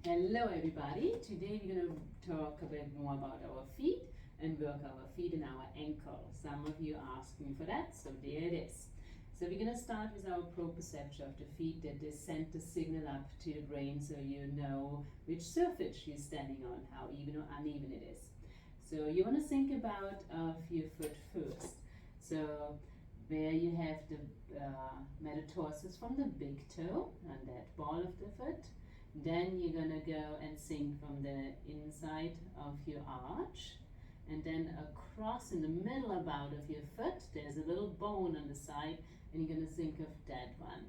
Hello everybody, today we're going to talk a bit more about our feet and work our feet and our ankle. Some of you asked me for that, so there it is. So we're going to start with our proprioception of the feet, that they send the signal up to the brain so you know which surface you're standing on, how even or uneven it is. So you want to think about your foot first. So where you have the metatarsus from the big toe on that ball of the foot. Then you're going to go and sink from the inside of your arch, and then across in the middle about of your foot there's a little bone on the side, and you're going to think of that one.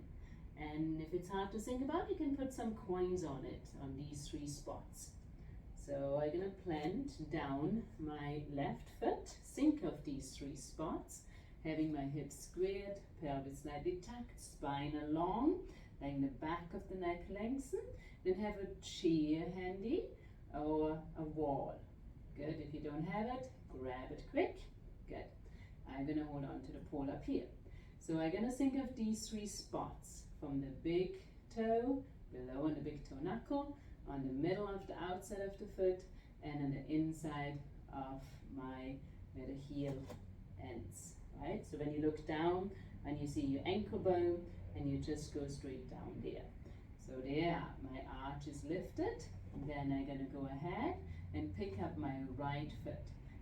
And if it's hard to think about, you can put some coins on it, on these three spots. So I'm going to plant down my left foot, think of these three spots, having my hips squared, pelvis slightly tucked, spine along, letting the back of the neck lengthen. Then have a chair handy or a wall. Good. If you don't have it, grab it quick. Good. I'm going to hold on to the pole up here. So I'm going to think of these three spots from the big toe, below on the big toe knuckle, on the middle of the outside of the foot, and on the inside of where the heel ends. Right? So when you look down and you see your ankle bone, and you just go straight down there. So there, my arch is lifted. And then I'm going to go ahead and pick up my right foot.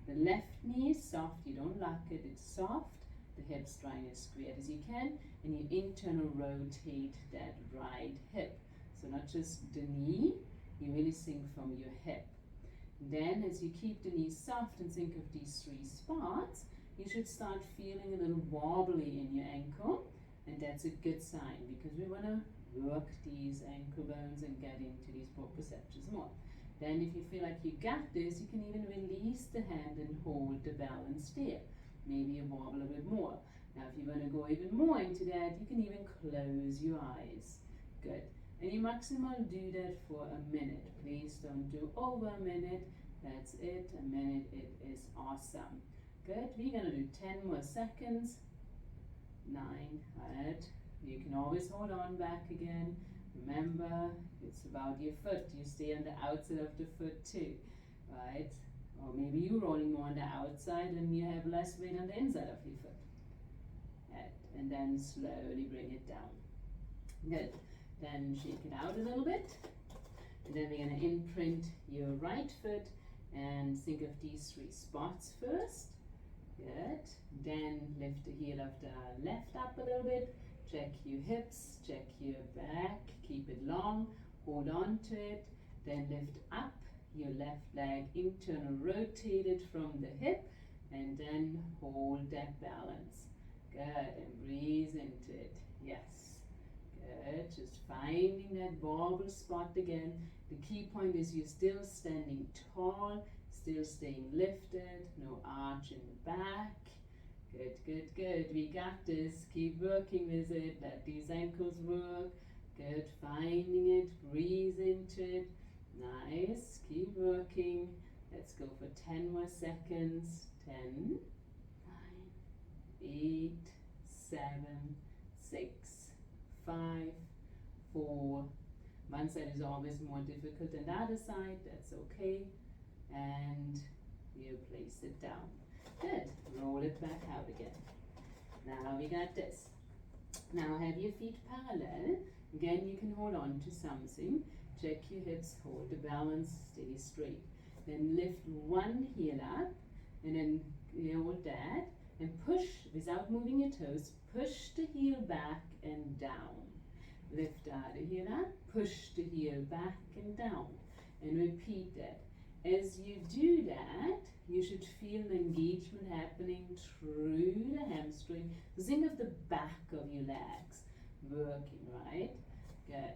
The left knee is soft, you don't lock it, it's soft. The hips drawing as squared as you can, and you internal rotate that right hip. So not just the knee, you really sink from your hip. Then as you keep the knee soft and think of these three spots, you should start feeling a little wobbly in your ankle. And that's a good sign, because we want to work these ankle bones and get into these proprioceptions more. Then if you feel like you got this, you can even release the hand and hold the balance there. Maybe you wobble a bit more. Now if you want to go even more into that, you can even close your eyes. Good. And you maximum do that for a minute. Please don't do over a minute. That's it. A minute. It is awesome. Good. We're going to do 10 more seconds. 9, right? You can always hold on back again. Remember, it's about your foot. You stay on the outside of the foot too, right? Or maybe you're rolling more on the outside and you have less weight on the inside of your foot. Right. And then slowly bring it down. Good. Then shake it out a little bit. And then we're going to imprint your right foot and think of these three spots first. Good. Then lift the heel of the left up a little bit. Check your hips, check your back, keep it long, hold on to it. Then lift up your left leg, internal rotate it from the hip, and then hold that balance. Good. And breathe into it. Yes. Good. Just finding that wobble spot again. The key point is you're still standing tall, still staying lifted, no arch in the back. Good, good, good. We got this. Keep working with it. Let these ankles work. Good. Finding it. Breathe into it. Nice. Keep working. Let's go for 10 more seconds. 10, 9, 8, 7, 6, 5, 4. One side is always more difficult than the other side. That's okay. And you place it down. Good. Roll it back out again. Now we got this. Now have your feet parallel. Again, you can hold on to something. Check your hips, hold the balance, stay straight. Then lift one heel up, and then you hold that, and push without moving your toes. Push the heel back and down. Lift the other heel up, push the heel back and down. And repeat that. As you do that, you should feel an engagement happening through the hamstring. So think of the back of your legs working, right? Good.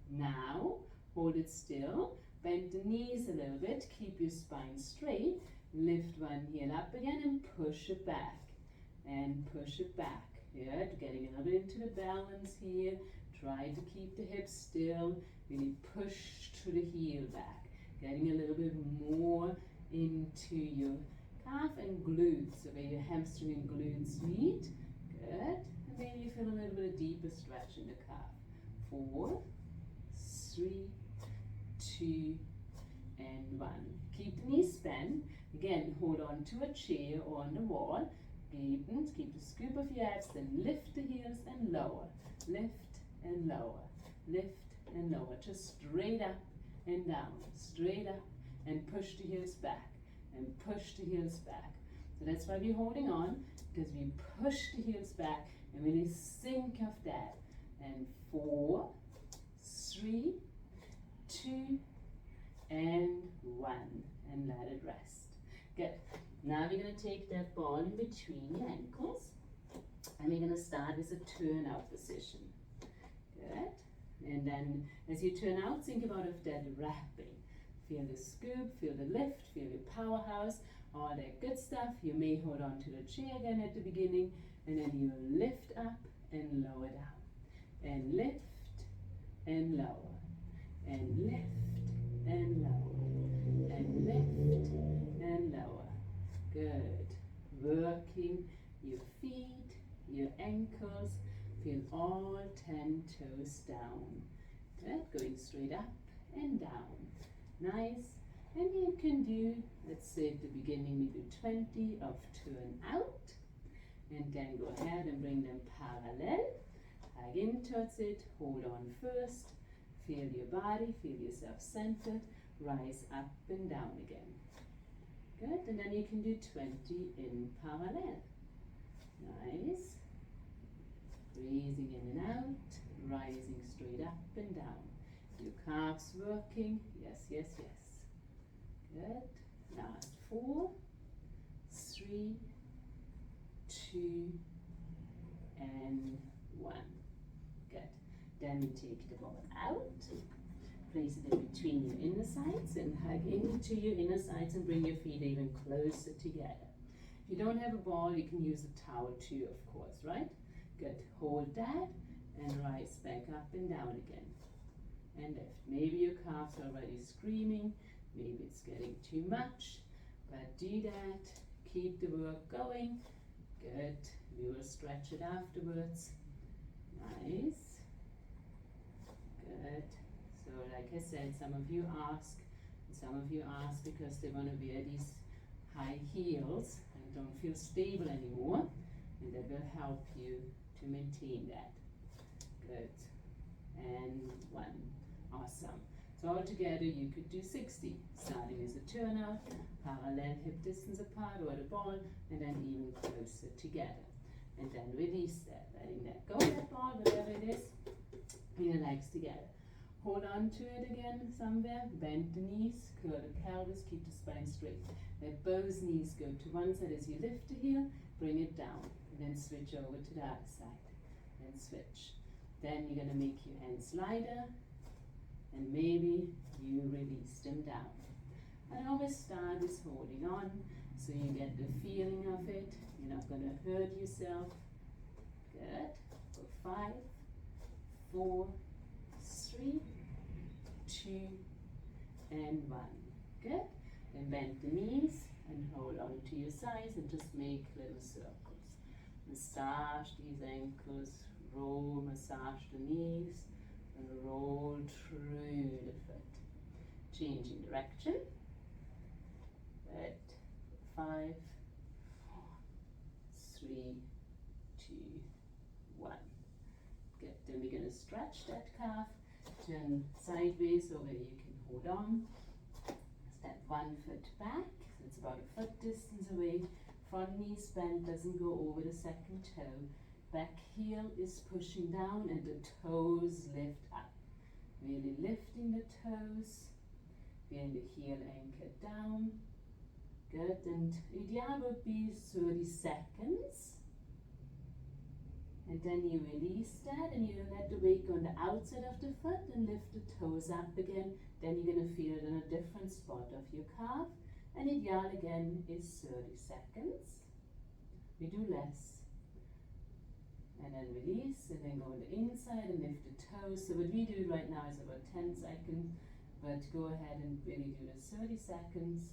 Now, hold it still. Bend the knees a little bit. Keep your spine straight. Lift one heel up again and push it back. And push it back. Good. Getting a little bit into the balance here. Try to keep the hips still. Really push to the heel back. Getting a little bit more into your calf and glutes, so where your hamstring and glutes meet. Good. And maybe you feel a little bit of deeper stretch in the calf. 4, 3, 2, 2, and 1. Keep the knees bent. Again, hold on to a chair or on the wall. Keep the scoop of your abs, then lift the heels and lower. Lift and lower. Lift and lower. Just straight up and down. Straight up and push the heels back. And push the heels back. So that's why we're holding on, because we push the heels back and really think of that. And 4, 3, 2, and 1. And let it rest. Good. Now we're going to take that ball in between your ankles. And we're going to start with a turn out position. Good. And then as you turn out, think about that wrapping. Feel the scoop, feel the lift, feel your powerhouse, all that good stuff. You may hold on to the chair again at the beginning, and then you lift up and lower down. And lift and lower. And lift and lower. And lift and lower. Good. Working your feet, your ankles. Feel all 10 toes down. Good. Going straight up and down. Nice. And you can do, let's say at the beginning we do 20 of turn out. And then go ahead and bring them parallel. Hug in towards it. Hold on first. Feel your body. Feel yourself centered. Rise up and down again. Good. And then you can do 20 in parallel. Nice. Breathing in and out. Rising straight up and down. Your calves working. Yes, yes, yes. Good. Last 4, 3, 2, and 1. Good. Then we take the ball out. Place it in between your inner sides and hug into your inner sides and bring your feet even closer together. If you don't have a ball, you can use a towel too, of course, right? Good. Hold that and rise back up and down again. And lift. Maybe your calves are already screaming. Maybe it's getting too much. But do that. Keep the work going. Good. We will stretch it afterwards. Nice. Good. So like I said, some of you ask because they want to wear these high heels and don't feel stable anymore. And that will help you to maintain that. Good. And 1. Awesome. So all together you could do 60. Starting as a turnout, parallel hip distance apart or the ball, and then even closer together. And then release that, letting that go, that ball, whatever it is, bring the legs together. Hold on to it again somewhere, bend the knees, curl the pelvis, keep the spine straight. Let both knees go to one side as you lift the heel, bring it down, and then switch over to the other side, and switch. Then you're going to make your hands lighter, and maybe you release them down. I always start with holding on, so you get the feeling of it. You're not going to hurt yourself. Good. For 5, 4, 3, 2, and 1. Good. Then bend the knees and hold on to your sides and just make little circles. Massage these ankles, roll, massage the knees, and roll through the foot. Changing direction. Good. 5, 4, 3, 2, 1. Good. Then we're going to stretch that calf. Turn sideways so where you can hold on. Step 1 foot back. So it's about a foot distance away. Front knee bent, doesn't go over the second toe. Back heel is pushing down and the toes lift up. Really lifting the toes. Feeling the heel anchored down. Good. And ideal would be 30 seconds. And then you release that and you let the weight go on the outside of the foot and lift the toes up again. Then you're going to feel it in a different spot of your calf. And ideal again is 30 seconds. We do less. And then release and then go on the inside and lift the toes. So what we do right now is about 10 seconds. But go ahead and really do the 30 seconds.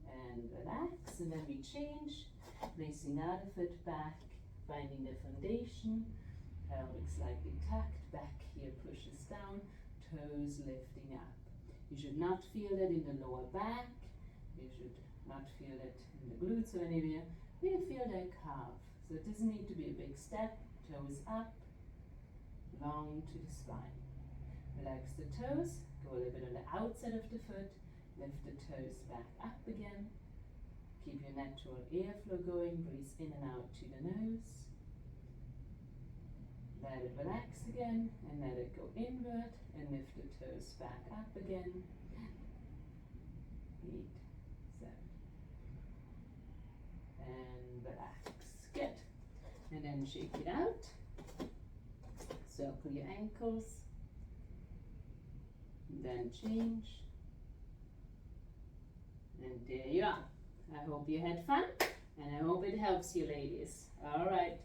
And relax. And then we change. Placing the other foot back, finding the foundation, pelvic slightly tucked, back here pushes down, toes lifting up. You should not feel that in the lower back. You should not feel it in the glutes or anywhere. Really feel that calf. So it doesn't need to be a big step. Toes up, long to the spine. Relax the toes. Go a little bit on the outside of the foot. Lift the toes back up again. Keep your natural airflow going. Breathe in and out to the nose. Let it relax again and let it go inward and lift the toes back up again. 8, 7. And relax. Good. And then shake it out. Circle your ankles. Then change. And there you are. I hope you had fun and I hope it helps you, ladies. All right.